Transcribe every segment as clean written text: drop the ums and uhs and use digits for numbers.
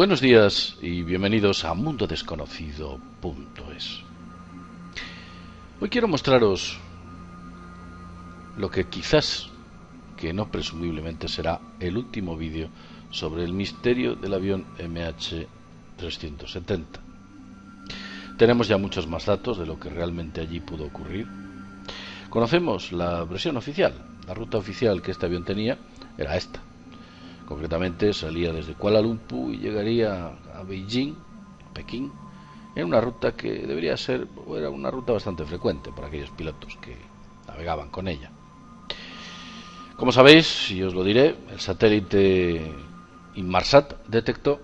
Buenos días y bienvenidos a mundodesconocido.es. Hoy quiero mostraros lo que quizás, que no presumiblemente, será el último vídeo sobre el misterio del avión MH370. Tenemos ya muchos más datos de lo que realmente allí pudo ocurrir. Conocemos la versión oficial. La ruta oficial que este avión tenía era esta. Concretamente salía desde Kuala Lumpur y llegaría a Beijing, a Pekín, en una ruta que debería ser, era una ruta bastante frecuente para aquellos pilotos que navegaban con ella. Como sabéis, y os lo diré, el satélite Inmarsat detectó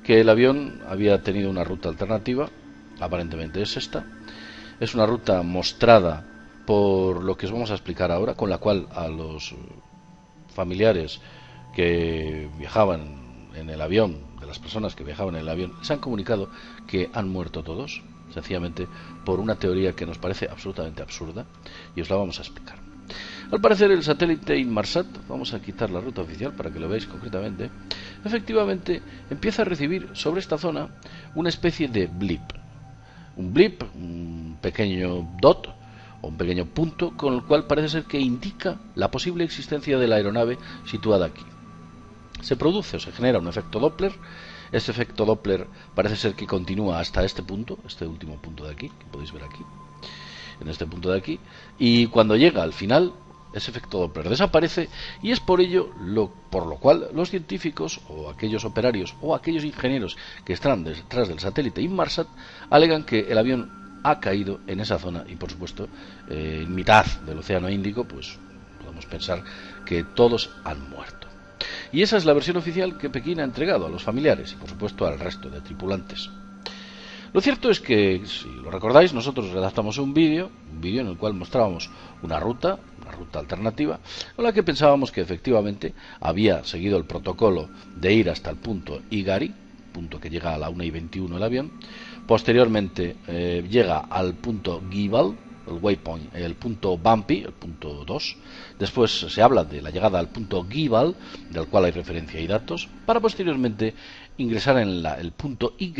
que el avión había tenido una ruta alternativa, aparentemente es esta. Es una ruta mostrada por lo que os vamos a explicar ahora, con la cual a los familiares que viajaban en el avión, de las personas que viajaban en el avión, se han comunicado que han muerto todos, sencillamente por una teoría que nos parece absolutamente absurda, y os la vamos a explicar. Al parecer el satélite Inmarsat, vamos a quitar la ruta oficial para que lo veáis concretamente, efectivamente empieza a recibir sobre esta zona una especie de blip. Un blip, un pequeño dot, o un pequeño punto, con el cual parece ser que indica la posible existencia de la aeronave situada aquí. Se produce o se genera un efecto Doppler. Este efecto Doppler parece ser que continúa hasta este punto, este último punto de aquí, que podéis ver aquí, en este punto de aquí, y cuando llega al final, ese efecto Doppler desaparece, y es por ello por lo cual los científicos, o aquellos operarios, o aquellos ingenieros que están detrás del satélite Inmarsat, alegan que el avión ha caído en esa zona y, por supuesto, en mitad del Océano Índico, pues podemos pensar que todos han muerto. Y esa es la versión oficial que Pekín ha entregado a los familiares y, por supuesto, al resto de tripulantes. Lo cierto es que, si lo recordáis, nosotros redactamos un vídeo en el cual mostrábamos una ruta alternativa, con la que pensábamos que efectivamente había seguido el protocolo de ir hasta el punto Igari, punto que llega a la 1:21 el avión. Posteriormente llega al punto Gibal, el waypoint, el punto Bumpy, el punto 2. Después se habla de la llegada al punto Gibal, del cual hay referencia y datos, para posteriormente ingresar en el punto Y,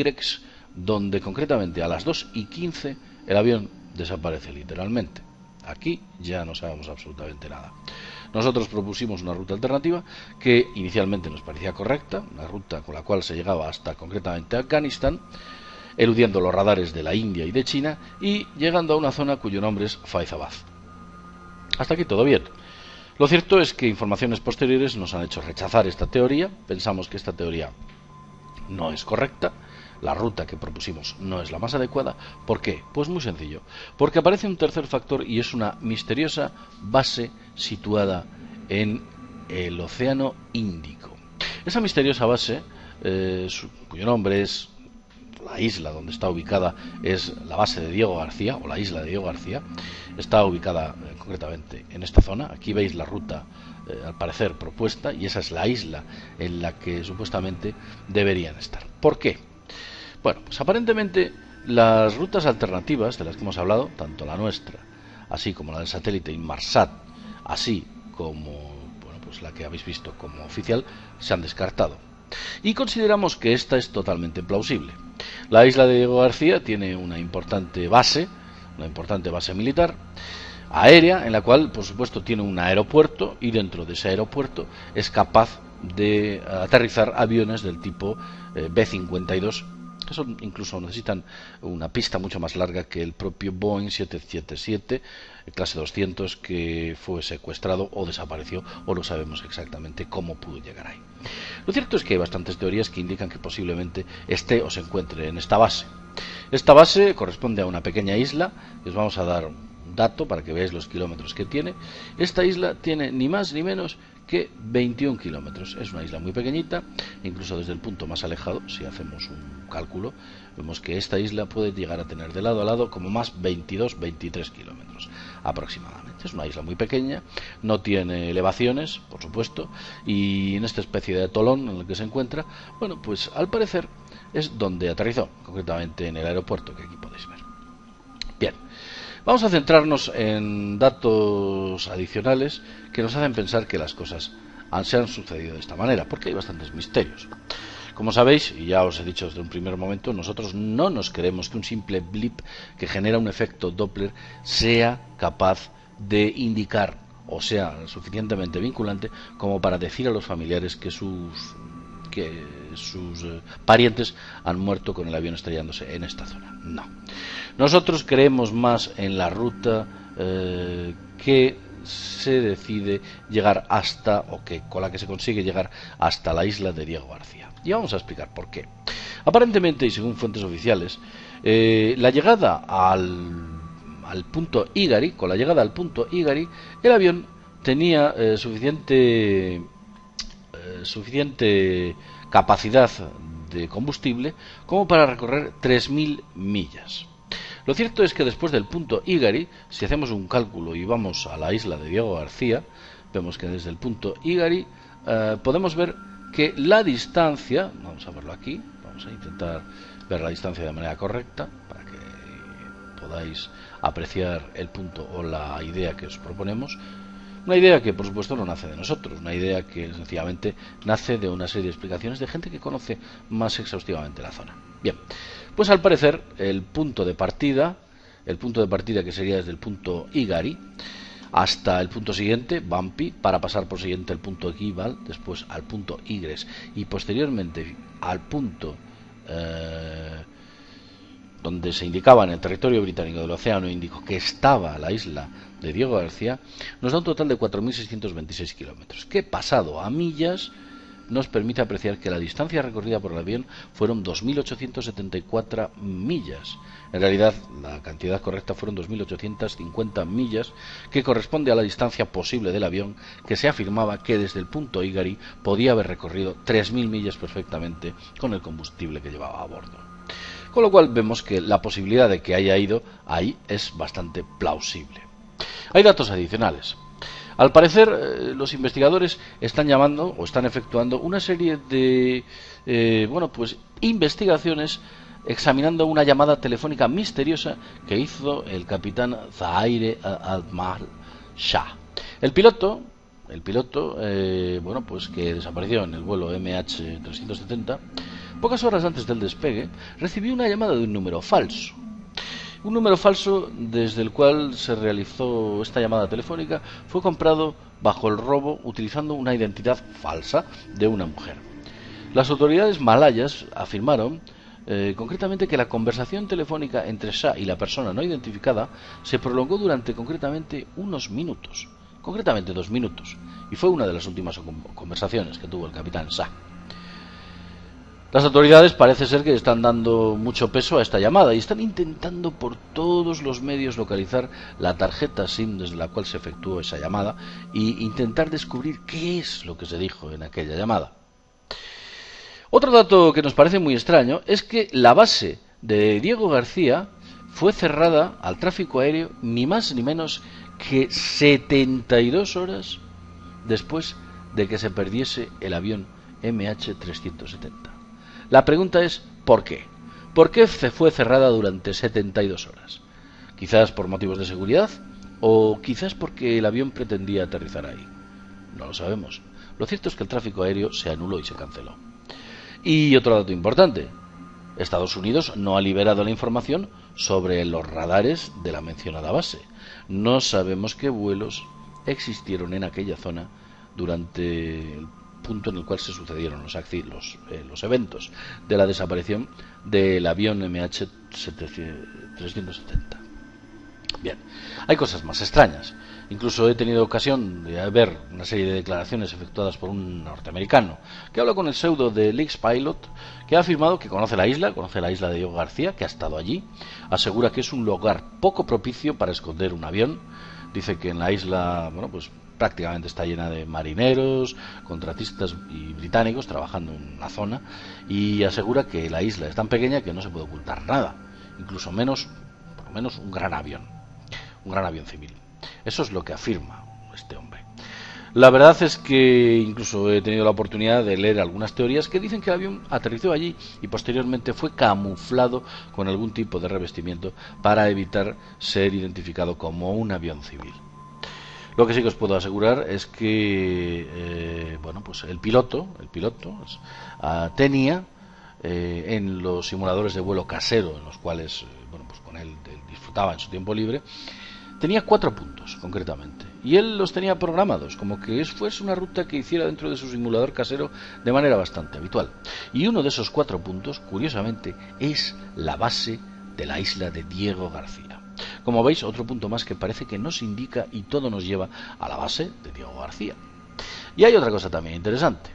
donde concretamente a las 2:15 el avión desaparece literalmente. Aquí ya no sabemos absolutamente nada. Nosotros propusimos una ruta alternativa que inicialmente nos parecía correcta, una ruta con la cual se llegaba hasta concretamente Afganistán, eludiendo los radares de la India y de China y llegando a una zona cuyo nombre es Faizabad. Hasta aquí todo bien. Lo cierto es que informaciones posteriores nos han hecho rechazar esta teoría. Pensamos que esta teoría no es correcta. La ruta que propusimos no es la más adecuada. ¿Por qué? Pues muy sencillo. Porque aparece un tercer factor y es una misteriosa base situada en el Océano Índico. Esa misteriosa base, cuyo nombre es la isla donde está ubicada, es la base de Diego García, o la isla de Diego García, está ubicada concretamente en esta zona. Aquí veis la ruta al parecer propuesta, y esa es la isla en la que supuestamente deberían estar. ¿Por qué? Bueno, pues aparentemente las rutas alternativas de las que hemos hablado, tanto la nuestra, así como la del satélite Inmarsat, así como pues la que habéis visto como oficial, se han descartado. Y consideramos que esta es totalmente plausible. La isla de Diego García tiene una importante base militar, aérea, en la cual, por supuesto, tiene un aeropuerto, y dentro de ese aeropuerto es capaz de aterrizar aviones del tipo B-52, que incluso necesitan una pista mucho más larga que el propio Boeing 777 clase 200, que fue secuestrado o desapareció, o no sabemos exactamente cómo pudo llegar ahí. Lo cierto es que hay bastantes teorías que indican que posiblemente esté o se encuentre en esta base. Esta base corresponde a una pequeña isla, y os vamos a dar un dato para que veáis los kilómetros que tiene. Esta isla tiene ni más ni menos que 21 kilómetros. Es una isla muy pequeñita, incluso desde el punto más alejado, si hacemos un cálculo, vemos que esta isla puede llegar a tener de lado a lado como más 22-23 kilómetros aproximadamente. Es una isla muy pequeña, no tiene elevaciones, por supuesto, y en esta especie de atolón en el que se encuentra, bueno, pues al parecer es donde aterrizó, concretamente en el aeropuerto que aquí podéis ver. Bien, vamos a centrarnos en datos adicionales que nos hacen pensar que las cosas se han sucedido de esta manera, porque hay bastantes misterios. Como sabéis, y ya os he dicho desde un primer momento, nosotros no nos creemos que un simple blip que genera un efecto Doppler sea capaz de indicar o sea suficientemente vinculante como para decir a los familiares que sus parientes han muerto con el avión estrellándose en esta zona. No. Nosotros creemos más en la ruta que se decide llegar hasta, o que con la que se consigue llegar hasta la isla de Diego García. Y vamos a explicar por qué. Aparentemente, y según fuentes oficiales, la llegada al punto Igari, con la llegada al punto Igari, el avión tenía suficiente capacidad de combustible como para recorrer 3.000 millas. Lo cierto es que después del punto Igari, si hacemos un cálculo y vamos a la isla de Diego García, vemos que desde el punto Igari podemos ver que la distancia, vamos a verlo aquí, vamos a intentar ver la distancia de manera correcta para que podáis apreciar el punto o la idea que os proponemos. Una idea que por supuesto no nace de nosotros, una idea que sencillamente nace de una serie de explicaciones de gente que conoce más exhaustivamente la zona. Bien, pues al parecer el punto de partida que sería desde el punto Igari hasta el punto siguiente, Bampi, para pasar por siguiente el punto Gibal, después al punto Igres y posteriormente al punto donde se indicaba en el territorio británico del Océano Índico que estaba la isla de Diego García, nos da un total de 4.626 kilómetros, que pasado a millas nos permite apreciar que la distancia recorrida por el avión fueron 2.874 millas. En realidad, la cantidad correcta fueron 2.850 millas, que corresponde a la distancia posible del avión, que se afirmaba que desde el punto Igari podía haber recorrido 3.000 millas perfectamente con el combustible que llevaba a bordo. Con lo cual vemos que la posibilidad de que haya ido ahí es bastante plausible. Hay datos adicionales. Al parecer, los investigadores están llamando o están efectuando una serie de investigaciones examinando una llamada telefónica misteriosa que hizo el capitán Zaharie Ahmad Shah. El piloto, que desapareció en el vuelo MH370, pocas horas antes del despegue, recibió una llamada de un número falso. Un número falso desde el cual se realizó esta llamada telefónica fue comprado bajo el robo utilizando una identidad falsa de una mujer. Las autoridades malayas afirmaron concretamente que la conversación telefónica entre Shah y la persona no identificada se prolongó durante concretamente unos minutos, concretamente 2 minutos, y fue una de las últimas conversaciones que tuvo el capitán Shah. Las autoridades parece ser que están dando mucho peso a esta llamada y están intentando por todos los medios localizar la tarjeta SIM desde la cual se efectuó esa llamada e intentar descubrir qué es lo que se dijo en aquella llamada. Otro dato que nos parece muy extraño es que la base de Diego García fue cerrada al tráfico aéreo ni más ni menos que 72 horas después de que se perdiese el avión MH370. La pregunta es ¿por qué? ¿Por qué fue cerrada durante 72 horas? ¿Quizás por motivos de seguridad? ¿O quizás porque el avión pretendía aterrizar ahí? No lo sabemos. Lo cierto es que el tráfico aéreo se anuló y se canceló. Y otro dato importante. Estados Unidos no ha liberado la información sobre los radares de la mencionada base. No sabemos qué vuelos existieron en aquella zona durante el punto en el cual se sucedieron los eventos de la desaparición del avión MH370. Bien, hay cosas más extrañas. Incluso he tenido ocasión de ver una serie de declaraciones efectuadas por un norteamericano que habla con el pseudo de Leaks Pilot, que ha afirmado que conoce la isla de Diego García, que ha estado allí, asegura que es un lugar poco propicio para esconder un avión. Dice que en la isla, prácticamente está llena de marineros, contratistas y británicos trabajando en la zona, y asegura que la isla es tan pequeña que no se puede ocultar nada, incluso por lo menos un gran avión civil. Eso es lo que afirma este hombre. La verdad es que incluso he tenido la oportunidad de leer algunas teorías que dicen que el avión aterrizó allí y posteriormente fue camuflado con algún tipo de revestimiento para evitar ser identificado como un avión civil. Lo que sí que os puedo asegurar es que bueno, pues el piloto tenía en los simuladores de vuelo casero, en los cuales bueno, pues con él disfrutaba en su tiempo libre, tenía 4 puntos concretamente, y él los tenía programados como que fuese una ruta que hiciera dentro de su simulador casero de manera bastante habitual. Y uno de esos 4 puntos, curiosamente, es la base de la isla de Diego García. Como veis, otro punto más que parece que nos indica y todo nos lleva a la base de Diego García. Y hay otra cosa también interesante.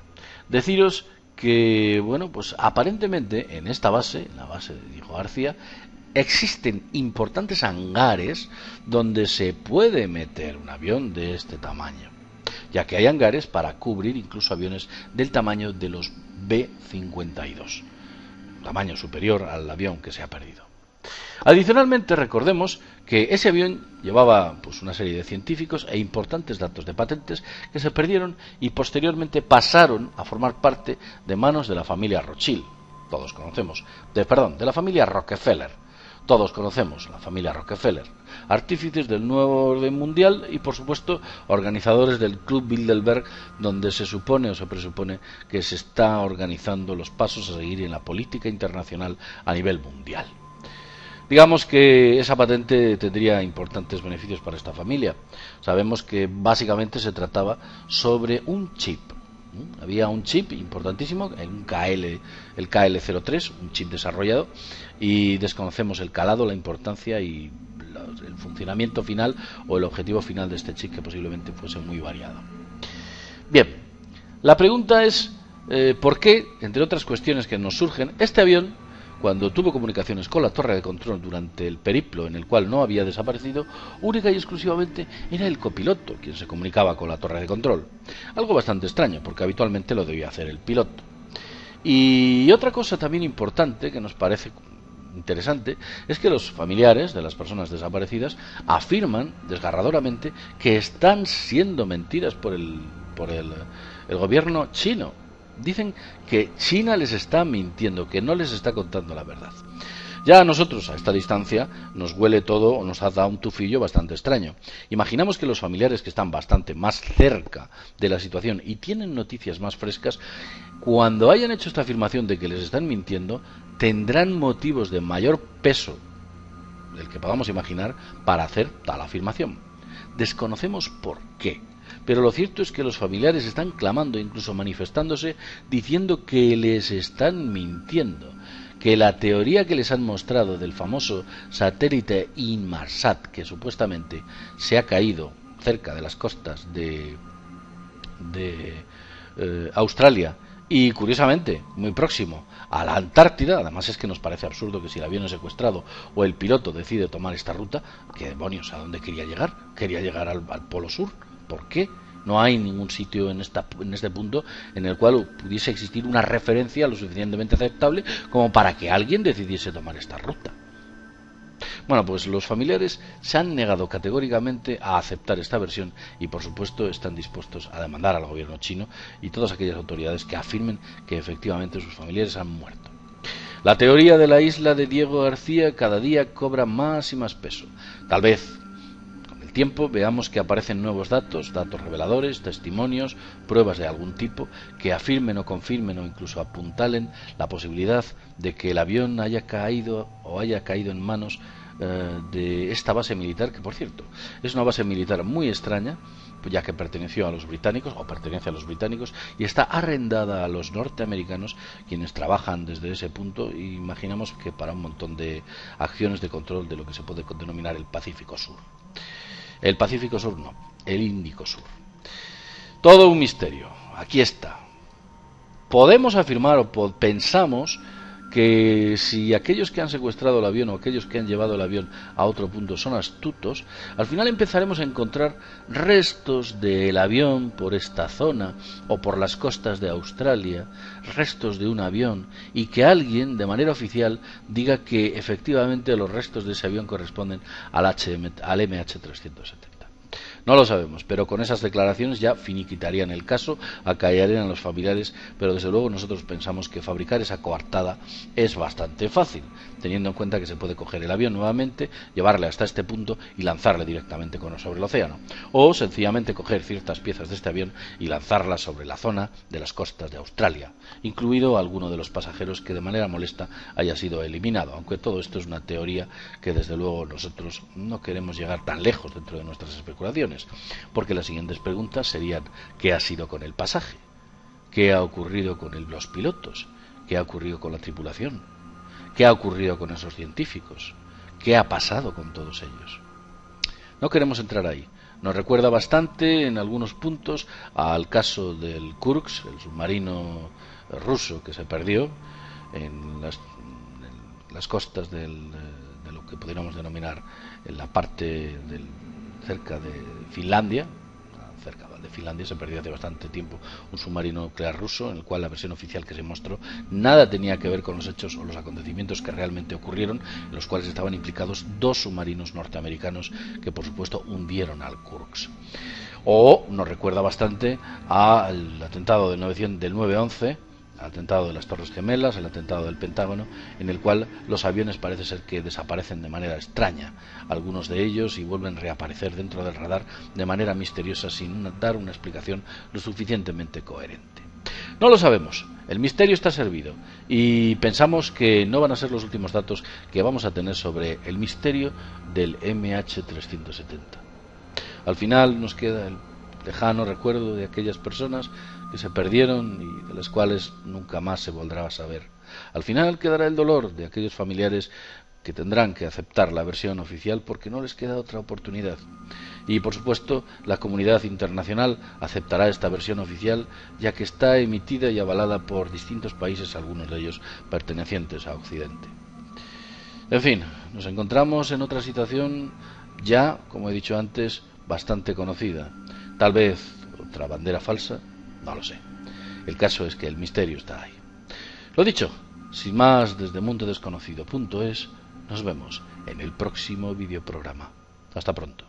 Deciros que, bueno, pues aparentemente en esta base, en la base de Diego García, existen importantes hangares donde se puede meter un avión de este tamaño, ya que hay hangares para cubrir incluso aviones del tamaño de los B-52, tamaño superior al avión que se ha perdido. Adicionalmente, recordemos que ese avión llevaba pues una serie de científicos e importantes datos de patentes que se perdieron y posteriormente pasaron a formar parte de manos de la familia Rothschild. Todos conocemos, de la familia Rockefeller. Todos conocemos la familia Rockefeller, artífices del nuevo orden mundial y, por supuesto, organizadores del Club Bilderberg, donde se supone o se presupone que se está organizando los pasos a seguir en la política internacional a nivel mundial. Digamos que esa patente tendría importantes beneficios para esta familia. Sabemos que básicamente se trataba sobre un chip. Había un chip importantísimo, el KL03, un chip desarrollado, y desconocemos el calado, la importancia y el funcionamiento final o el objetivo final de este chip, que posiblemente fuese muy variado. Bien, la pregunta es ¿por qué, entre otras cuestiones que nos surgen, este avión, cuando tuvo comunicaciones con la torre de control durante el periplo en el cual no había desaparecido, única y exclusivamente era el copiloto quien se comunicaba con la torre de control? Algo bastante extraño, porque habitualmente lo debía hacer el piloto. Y otra cosa también importante que nos parece interesante es que los familiares de las personas desaparecidas afirman desgarradoramente que están siendo mentidas por el gobierno chino. Dicen que China les está mintiendo, que no les está contando la verdad. Ya a nosotros, a esta distancia, nos huele todo o nos ha dado un tufillo bastante extraño. Imaginamos que los familiares que están bastante más cerca de la situación y tienen noticias más frescas, cuando hayan hecho esta afirmación de que les están mintiendo, tendrán motivos de mayor peso del que podamos imaginar para hacer tal afirmación. Desconocemos por qué. Pero lo cierto es que los familiares están clamando, incluso manifestándose, diciendo que les están mintiendo, que la teoría que les han mostrado del famoso satélite Inmarsat, que supuestamente se ha caído cerca de las costas de Australia y, curiosamente, muy próximo a la Antártida, además es que nos parece absurdo que si el avión es secuestrado o el piloto decide tomar esta ruta, ¿qué demonios? ¿A dónde quería llegar? ¿Quería llegar al Polo Sur? ¿Por qué? No hay ningún sitio en este punto en el cual pudiese existir una referencia lo suficientemente aceptable como para que alguien decidiese tomar esta ruta. Bueno, pues los familiares se han negado categóricamente a aceptar esta versión y, por supuesto, están dispuestos a demandar al gobierno chino y todas aquellas autoridades que afirmen que efectivamente sus familiares han muerto. La teoría de la isla de Diego García cada día cobra más y más peso. Tal vez tiempo veamos que aparecen nuevos datos reveladores, testimonios, pruebas de algún tipo que afirmen o confirmen o incluso apuntalen la posibilidad de que el avión haya caído en manos de esta base militar, que por cierto es una base militar muy extraña, ya que pertenece a los británicos y está arrendada a los norteamericanos, quienes trabajan desde ese punto, y imaginamos que para un montón de acciones de control de lo que se puede denominar el Pacífico Sur. El Pacífico Sur no, el Índico Sur. Todo un misterio. Aquí está. Podemos afirmar o pensamos que si aquellos que han secuestrado el avión o aquellos que han llevado el avión a otro punto son astutos, al final empezaremos a encontrar restos del avión por esta zona o por las costas de Australia, restos de un avión, y que alguien de manera oficial diga que efectivamente los restos de ese avión corresponden al MH370. No lo sabemos, pero con esas declaraciones ya finiquitarían el caso, acallarían a los familiares, pero desde luego nosotros pensamos que fabricar esa coartada es bastante fácil, teniendo en cuenta que se puede coger el avión nuevamente, llevarle hasta este punto y lanzarle directamente sobre el océano, o sencillamente coger ciertas piezas de este avión y lanzarlas sobre la zona de las costas de Australia, incluido alguno de los pasajeros que de manera molesta haya sido eliminado, aunque todo esto es una teoría que desde luego nosotros no queremos llegar tan lejos dentro de nuestras especulaciones, porque las siguientes preguntas serían: ¿qué ha sido con el pasaje? ¿Qué ha ocurrido con los pilotos? ¿Qué ha ocurrido con la tripulación? ¿Qué ha ocurrido con esos científicos? ¿Qué ha pasado con todos ellos? No queremos entrar ahí. Nos recuerda bastante en algunos puntos al caso del Kursk, el submarino ruso que se perdió en las costas de lo que podríamos denominar en la parte cerca de Finlandia. Cerca de Finlandia se perdió hace bastante tiempo un submarino nuclear ruso, en el cual la versión oficial que se mostró nada tenía que ver con los hechos o los acontecimientos que realmente ocurrieron, en los cuales estaban implicados 2 submarinos norteamericanos que por supuesto hundieron al Kursk. O nos recuerda bastante al atentado del 9/11, el atentado de las Torres Gemelas, el atentado del Pentágono, en el cual los aviones parece ser que desaparecen de manera extraña, algunos de ellos, y vuelven a reaparecer dentro del radar de manera misteriosa sin dar una explicación lo suficientemente coherente. No lo sabemos, el misterio está servido y pensamos que no van a ser los últimos datos que vamos a tener sobre el misterio del MH370. Al final nos queda el lejano recuerdo de aquellas personas que se perdieron y de las cuales nunca más se volverá a saber. Al final quedará el dolor de aquellos familiares que tendrán que aceptar la versión oficial porque no les queda otra oportunidad. Y por supuesto la comunidad internacional aceptará esta versión oficial, ya que está emitida y avalada por distintos países, algunos de ellos pertenecientes a Occidente. En fin, nos encontramos en otra situación ya, como he dicho antes, bastante conocida. Tal vez otra bandera falsa, no lo sé. El caso es que el misterio está ahí. Lo dicho, sin más, desde mundodesconocido.es, nos vemos en el próximo videoprograma. Hasta pronto.